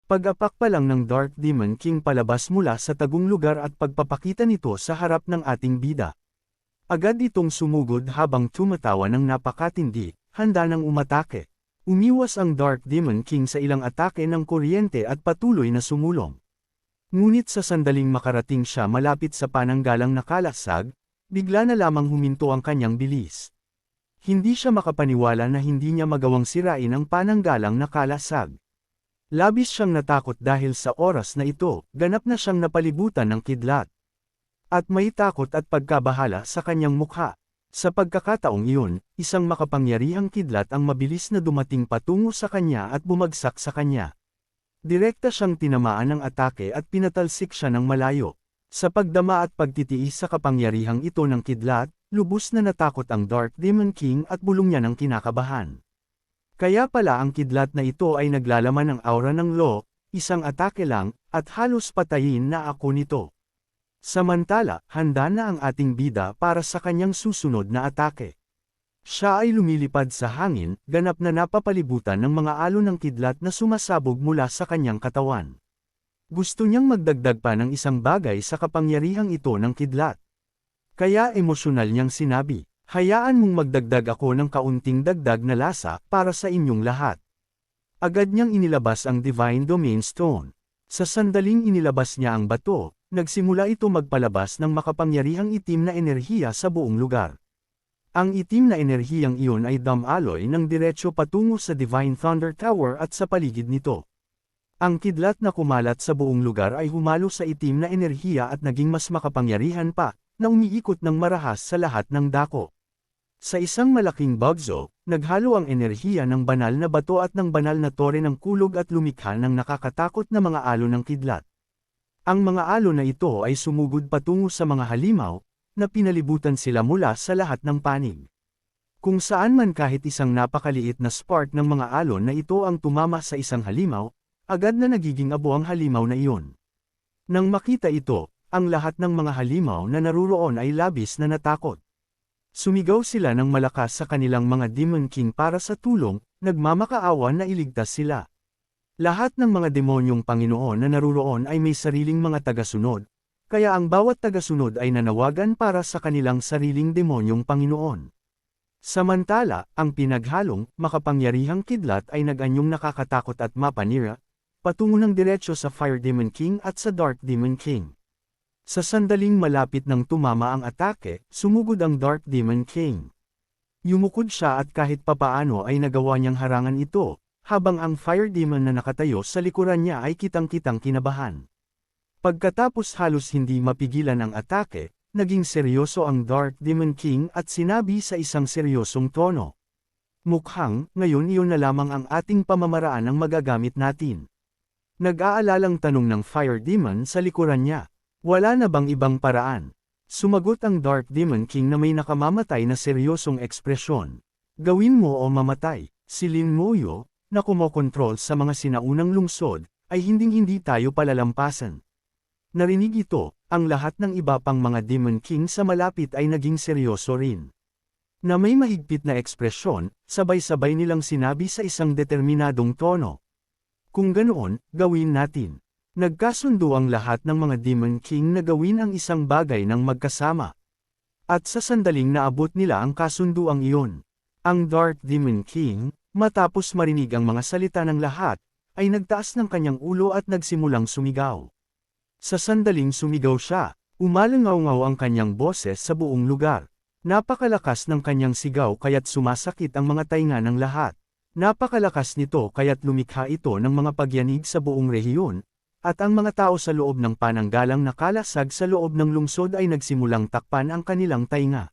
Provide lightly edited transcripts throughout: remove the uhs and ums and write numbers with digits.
Pag-apak pa lang ng Dark Demon King palabas mula sa tagong lugar at pagpapakita nito sa harap ng ating bida. Agad itong sumugod habang tumatawa ng napakatindi, handa nang umatake. Umiwas ang Dark Demon King sa ilang atake ng kuryente at patuloy na sumulong. Ngunit sa sandaling makarating siya malapit sa pananggalang nakalasag, bigla na lamang huminto ang kanyang bilis. Hindi siya makapaniwala na hindi niya magawang sirain ang pananggalang nakalasag. Labis siyang natakot dahil sa oras na ito, ganap na siyang napalibutan ng kidlat. At may takot at pagkabahala sa kanyang mukha. Sa pagkakataong iyon, isang makapangyarihang kidlat ang mabilis na dumating patungo sa kanya at bumagsak sa kanya. Direkta siyang tinamaan ng atake at pinatalsik siya ng malayo. Sa pagdama at pagtitiis sa kapangyarihang ito ng kidlat, lubos na natakot ang Dark Demon King at bulong niya ng kinakabahan. Kaya pala ang kidlat na ito ay naglalaman ng aura ng Law, isang atake lang, at halos patayin na ako nito. Samantala, handa na ang ating bida para sa kanyang susunod na atake. Siya ay lumilipad sa hangin, ganap na napapalibutan ng mga alon ng kidlat na sumasabog mula sa kanyang katawan. Gusto niyang magdagdag pa ng isang bagay sa kapangyarihang ito ng kidlat. Kaya emosyonal niyang sinabi, "Hayaan mong magdagdag ako ng kaunting dagdag na lasa para sa inyong lahat." Agad niyang inilabas ang Divine Domain Stone. Sa sandaling inilabas niya ang bato, nagsimula ito magpalabas ng makapangyarihang itim na enerhiya sa buong lugar. Ang itim na enerhiyang iyon ay dumaloy ng diretsyo patungo sa Divine Thunder Tower at sa paligid nito. Ang kidlat na kumalat sa buong lugar ay humalo sa itim na enerhiya at naging mas makapangyarihan pa, na umiikot ng marahas sa lahat ng dako. Sa isang malaking bagzo, naghalo ang enerhiya ng banal na bato at ng banal na tore ng kulog at lumikha ng nakakatakot na mga alon ng kidlat. Ang mga alon na ito ay sumugod patungo sa mga halimaw, na pinalibutan sila mula sa lahat ng panig. Kung saan man kahit isang napakaliit na spark ng mga alon na ito ang tumama sa isang halimaw, agad na nagiging abo ang halimaw na iyon. Nang makita ito, ang lahat ng mga halimaw na naruroon ay labis na natakot. Sumigaw sila ng malakas sa kanilang mga Demon King para sa tulong, nagmamakaawa na iligtas sila. Lahat ng mga demonyong Panginoon na naruroon ay may sariling mga tagasunod, kaya ang bawat tagasunod ay nanawagan para sa kanilang sariling demonyong Panginoon. Samantala, ang pinaghalong, makapangyarihang kidlat ay nag-anyong nakakatakot at mapanira, patungo ng diretsyo sa Fire Demon King at sa Dark Demon King. Sa sandaling malapit ng tumama ang atake, sumugod ang Dark Demon King. Yumukod siya at kahit papaano ay nagawa niyang harangan ito, habang ang Fire Demon na nakatayo sa likuran niya ay kitang-kitang kinabahan. Pagkatapos halos hindi mapigilan ang atake, naging seryoso ang Dark Demon King at sinabi sa isang seryosong tono. "Mukhang, ngayon iyon na lamang ang ating pamamaraan ang magagamit natin." Nag-aalalang tanong ng Fire Demon sa likuran niya. "Wala na bang ibang paraan?" Sumagot ang Dark Demon King na may nakamamatay na seryosong ekspresyon. "Gawin mo o mamatay." Si Lin Moyo, na kumokontrol sa mga sinaunang lungsod, ay hinding-hindi tayo palalampasan. Narinig ito, ang lahat ng iba pang mga Demon King sa malapit ay naging seryoso rin. Na may mahigpit na ekspresyon, sabay-sabay nilang sinabi sa isang determinadong tono. "Kung ganoon, gawin natin." Nagkasundo ang lahat ng mga Demon King na gawin ang isang bagay ng magkasama. At sa sandaling naabot nila ang kasunduang iyon, ang Dark Demon King, matapos marinig ang mga salita ng lahat, ay nagtaas ng kanyang ulo at nagsimulang sumigaw. Sa sandaling sumigaw siya, umalangaw-ngaw ang kanyang boses sa buong lugar. Napakalakas ng kanyang sigaw kaya't sumasakit ang mga tainga ng lahat. Napakalakas nito kaya't lumikha ito ng mga pagyanig sa buong rehiyon, at ang mga tao sa loob ng pananggalang nakalasag sa loob ng lungsod ay nagsimulang takpan ang kanilang tainga.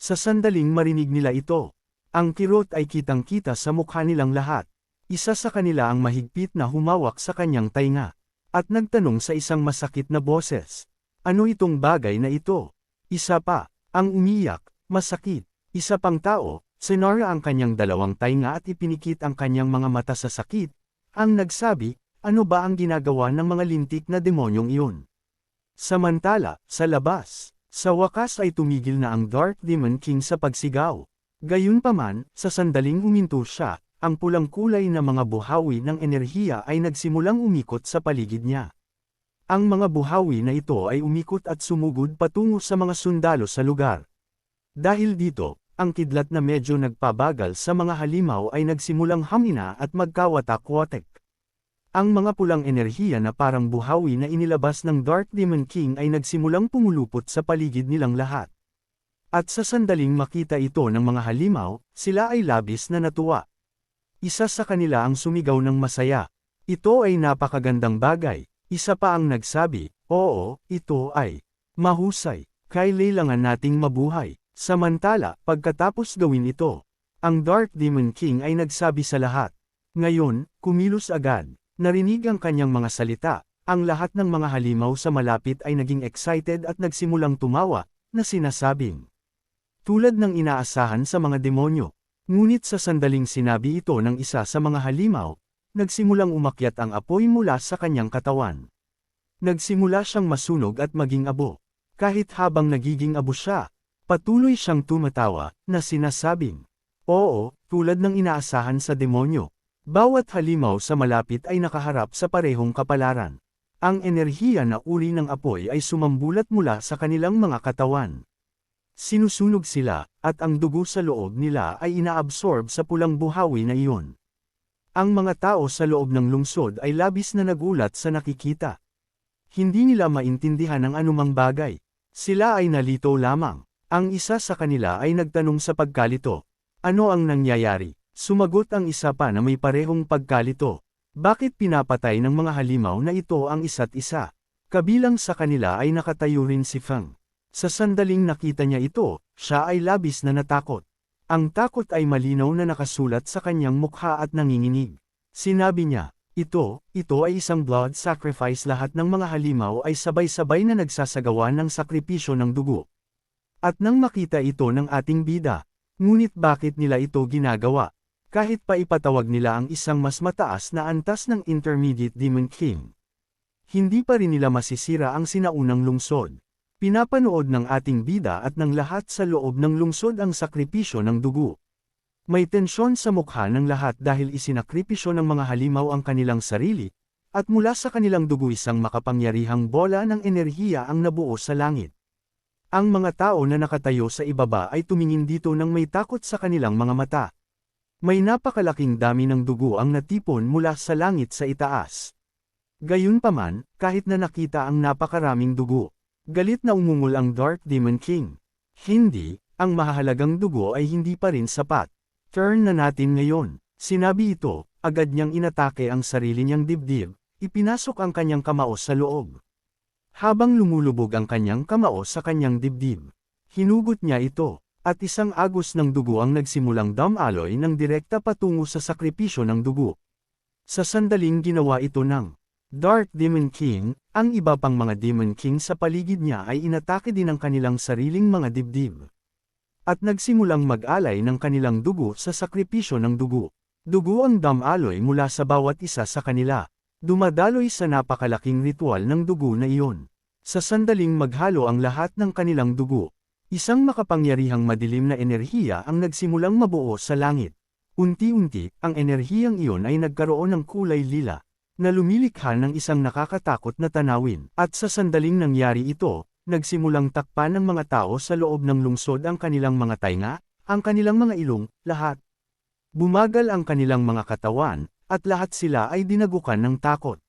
Sa sandaling marinig nila ito, ang kirot ay kitang-kita sa mukha nilang lahat. Isa sa kanila ang mahigpit na humawak sa kanyang tainga, at nagtanong sa isang masakit na boses, "Ano itong bagay na ito?" Isa pa, ang umiyak, masakit. Isa pang tao, sinara ang kanyang dalawang tainga at ipinikit ang kanyang mga mata sa sakit, ang nagsabi, "Ano ba ang ginagawa ng mga lintik na demonyong iyon?" Samantala, sa labas, sa wakas ay tumigil na ang Dark Demon King sa pagsigaw. Gayunpaman, sa sandaling huminto siya, ang pulang kulay na mga buhawi ng enerhiya ay nagsimulang umikot sa paligid niya. Ang mga buhawi na ito ay umikot at sumugod patungo sa mga sundalo sa lugar. Dahil dito, ang kidlat na medyo nagpabagal sa mga halimaw ay nagsimulang hamina at magkawatak-watek. Ang mga pulang enerhiya na parang buhawi na inilabas ng Dark Demon King ay nagsimulang pumulupot sa paligid nilang lahat. At sa sandaling makita ito ng mga halimaw, sila ay labis na natuwa. Isa sa kanila ang sumigaw ng masaya. Ito ay napakagandang bagay. Isa pa ang nagsabi, oo, ito ay mahusay. Kailangan nating mabuhay. Samantala, pagkatapos gawin ito, ang Dark Demon King ay nagsabi sa lahat. Ngayon, kumilos agad. Narinig ang kanyang mga salita, ang lahat ng mga halimaw sa malapit ay naging excited at nagsimulang tumawa, na sinasabing, tulad ng inaasahan sa mga demonyo. Ngunit sa sandaling sinabi ito ng isa sa mga halimaw, nagsimulang umakyat ang apoy mula sa kanyang katawan. Nagsimula siyang masunog at maging abo. Kahit habang nagiging abo siya, patuloy siyang tumatawa, na sinasabing, oo, tulad ng inaasahan sa demonyo. Bawat halimaw sa malapit ay nakaharap sa parehong kapalaran. Ang enerhiya na uri ng apoy ay sumambulat mula sa kanilang mga katawan. Sinusunog sila, at ang dugo sa loob nila ay inaabsorb sa pulang buhawi na iyon. Ang mga tao sa loob ng lungsod ay labis na nagulat sa nakikita. Hindi nila maintindihan ang anumang bagay. Sila ay nalito lamang. Ang isa sa kanila ay nagtanong sa pagkalito, ano ang nangyayari? Sumagot ang isa pa na may parehong pagkalito. Bakit pinapatay ng mga halimaw na ito ang isa't isa? Kabilang sa kanila ay nakatayo rin si Feng. Sa sandaling nakita niya ito, siya ay labis na natakot. Ang takot ay malinaw na nakasulat sa kanyang mukha at nanginginig. Sinabi niya, ito ay isang blood sacrifice. Lahat ng mga halimaw ay sabay-sabay na nagsasagawa ng sakripisyo ng dugo. At nang makita ito ng ating bida, ngunit bakit nila ito ginagawa? Kahit pa ipatawag nila ang isang mas mataas na antas ng Intermediate Demon King, hindi pa rin nila masisira ang sinaunang lungsod. Pinapanood ng ating bida at ng lahat sa loob ng lungsod ang sakripisyo ng dugo. May tensyon sa mukha ng lahat dahil isinakripisyo ng mga halimaw ang kanilang sarili, at mula sa kanilang dugo isang makapangyarihang bola ng enerhiya ang nabuo sa langit. Ang mga tao na nakatayo sa ibaba ay tumingin dito nang may takot sa kanilang mga mata. May napakalaking dami ng dugo ang natipon mula sa langit sa itaas. Gayunpaman, kahit na nakita ang napakaraming dugo, galit na umungol ang Dark Demon King. Hindi, ang mahahalagang dugo ay hindi pa rin sapat. Turn na natin ngayon. Sinabi ito, agad niyang inatake ang sarili niyang dibdib, ipinasok ang kanyang kamao sa loob. Habang lumulubog ang kanyang kamao sa kanyang dibdib, hinugot niya ito. At isang agos ng dugo ang nagsimulang dumaloy ng direkta patungo sa sakripisyo ng dugo. Sa sandaling ginawa ito ng Dark Demon King, ang iba pang mga Demon King sa paligid niya ay inatake din ang kanilang sariling mga dibdib. At nagsimulang mag-alay ng kanilang dugo sa sakripisyo ng dugo. Dugo ang dumaloy mula sa bawat isa sa kanila. Dumadaloy sa napakalaking ritual ng dugo na iyon. Sa sandaling maghalo ang lahat ng kanilang dugo, isang makapangyarihang madilim na enerhiya ang nagsimulang mabuo sa langit. Unti-unti, ang enerhiyang iyon ay nagkaroon ng kulay lila, na lumilikha ng isang nakakatakot na tanawin. At sa sandaling nangyari ito, nagsimulang takpan ng mga tao sa loob ng lungsod ang kanilang mga tainga, ang kanilang mga ilong, lahat. Bumagal ang kanilang mga katawan, at lahat sila ay dinagukan ng takot.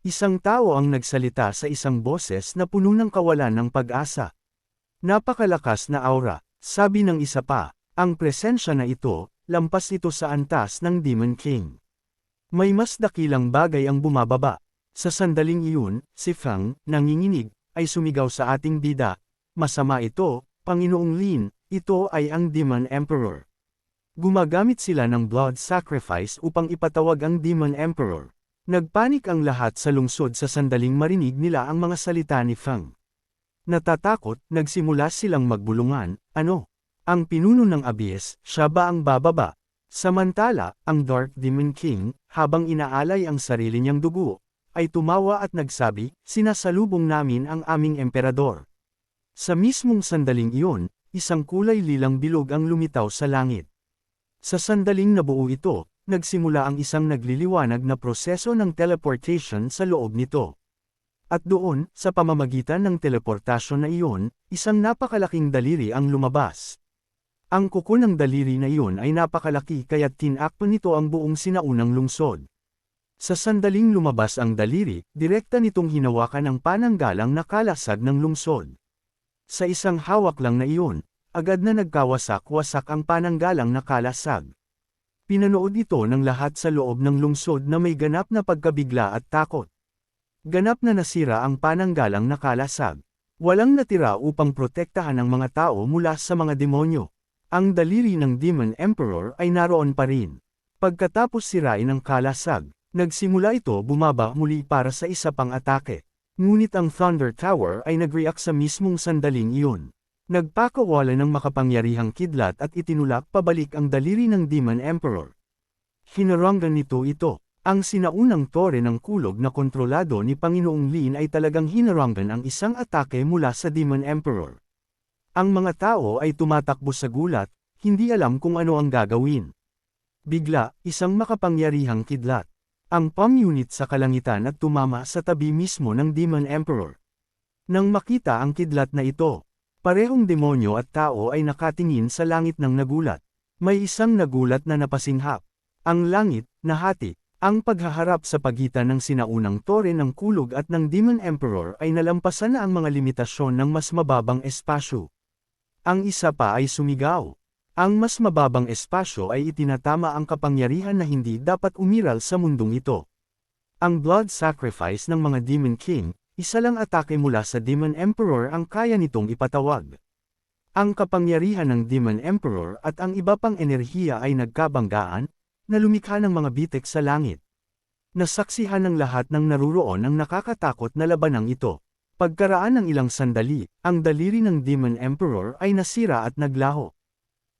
Isang tao ang nagsalita sa isang boses na puno ng kawalan ng pag-asa. Napakalakas na aura, sabi ng isa pa, ang presensya na ito, lampas ito sa antas ng Demon King. May mas dakilang bagay ang bumababa. Sa sandaling iyon, si Feng, nanginginig, ay sumigaw sa ating bida, masama ito, Panginoong Lin, ito ay ang Demon Emperor. Gumagamit sila ng blood sacrifice upang ipatawag ang Demon Emperor. Nagpanik ang lahat sa lungsod sa sandaling marinig nila ang mga salita ni Feng. Natatakot, nagsimula silang magbulungan, ano? Ang pinuno ng Abyss, siya ba ang bababa? Samantala, ang Dark Demon King, habang inaalay ang sarili niyang dugo, ay tumawa at nagsabi, sinasalubong namin ang aming emperador. Sa mismong sandaling iyon, isang kulay lilang bilog ang lumitaw sa langit. Sa sandaling nabuo ito, nagsimula ang isang nagliliwanag na proseso ng teleportation sa loob nito. At doon, sa pamamagitan ng teleportasyon na iyon, isang napakalaking daliri ang lumabas. Ang kuko ng daliri na iyon ay napakalaki kaya't tinakpan nito ang buong sinaunang lungsod. Sa sandaling lumabas ang daliri, direkta nitong hinawakan ang pananggalang na kalasag ng lungsod. Sa isang hawak lang na iyon, agad na nagkawasak-wasak ang pananggalang na kalasag. Pinanood ito ng lahat sa loob ng lungsod na may ganap na pagkabigla at takot. Ganap na nasira ang pananggalang na kalasag. Walang natira upang protektahan ang mga tao mula sa mga demonyo. Ang daliri ng Demon Emperor ay naroon pa rin. Pagkatapos sirain ang kalasag, nagsimula ito bumaba muli para sa isa pang atake. Ngunit ang Thunder Tower ay nag-react sa mismong sandaling iyon. Nagpakawala ng makapangyarihang kidlat at itinulak pabalik ang daliri ng Demon Emperor. Hinaranggan nito ito. Ang sinaunang tore ng kulog na kontrolado ni Panginoong Lin ay talagang hinaranggan ang isang atake mula sa Demon Emperor. Ang mga tao ay tumatakbo sa gulat, hindi alam kung ano ang gagawin. Bigla, isang makapangyarihang kidlat. Ang palm unit sa kalangitan at tumama sa tabi mismo ng Demon Emperor. Nang makita ang kidlat na ito, parehong demonyo at tao ay nakatingin sa langit ng nagulat. May isang nagulat na napasinghap. Ang langit, nahati. Ang paghaharap sa pagitan ng sinaunang tore ng kulog at ng Demon Emperor ay nalampasan na ang mga limitasyon ng mas mababang espasyo. Ang isa pa ay sumigaw. Ang mas mababang espasyo ay itinatama ang kapangyarihan na hindi dapat umiral sa mundong ito. Ang blood sacrifice ng mga Demon King, isa lang atake mula sa Demon Emperor ang kaya nitong ipatawag. Ang kapangyarihan ng Demon Emperor at ang iba pang enerhiya ay nagkabanggaan, na lumikha ng mga bitek sa langit. Nasaksihan ng lahat ng naruroon ang nakakatakot na labanang ito. Pagkaraan ng ilang sandali, ang daliri ng Demon Emperor ay nasira at naglaho.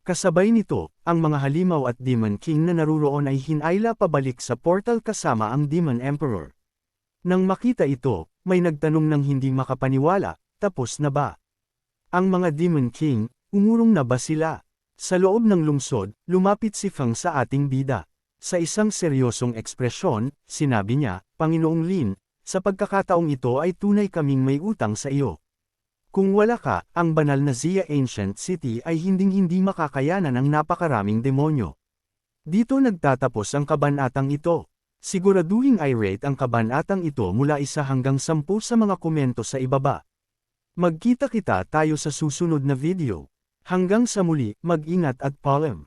Kasabay nito, ang mga halimaw at Demon King na naruroon ay hinayla pabalik sa portal kasama ang Demon Emperor. Nang makita ito, may nagtanong ng hindi makapaniwala, tapos na ba? Ang mga Demon King, umurong na ba sila? Sa loob ng lungsod, lumapit si Feng sa ating bida. Sa isang seryosong ekspresyon, sinabi niya, Panginoong Lin, sa pagkakataong ito ay tunay kaming may utang sa iyo. Kung wala ka, ang banal na Xia Ancient City ay hinding-hindi makakayanan ng napakaraming demonyo. Dito nagtatapos ang kabanatang ito. Siguraduhing irate ang kabanatang ito mula 1 hanggang 10 sa mga komento sa ibaba. Magkita-kita tayo sa susunod na video. Hanggang sa muli, mag-ingat at paalam.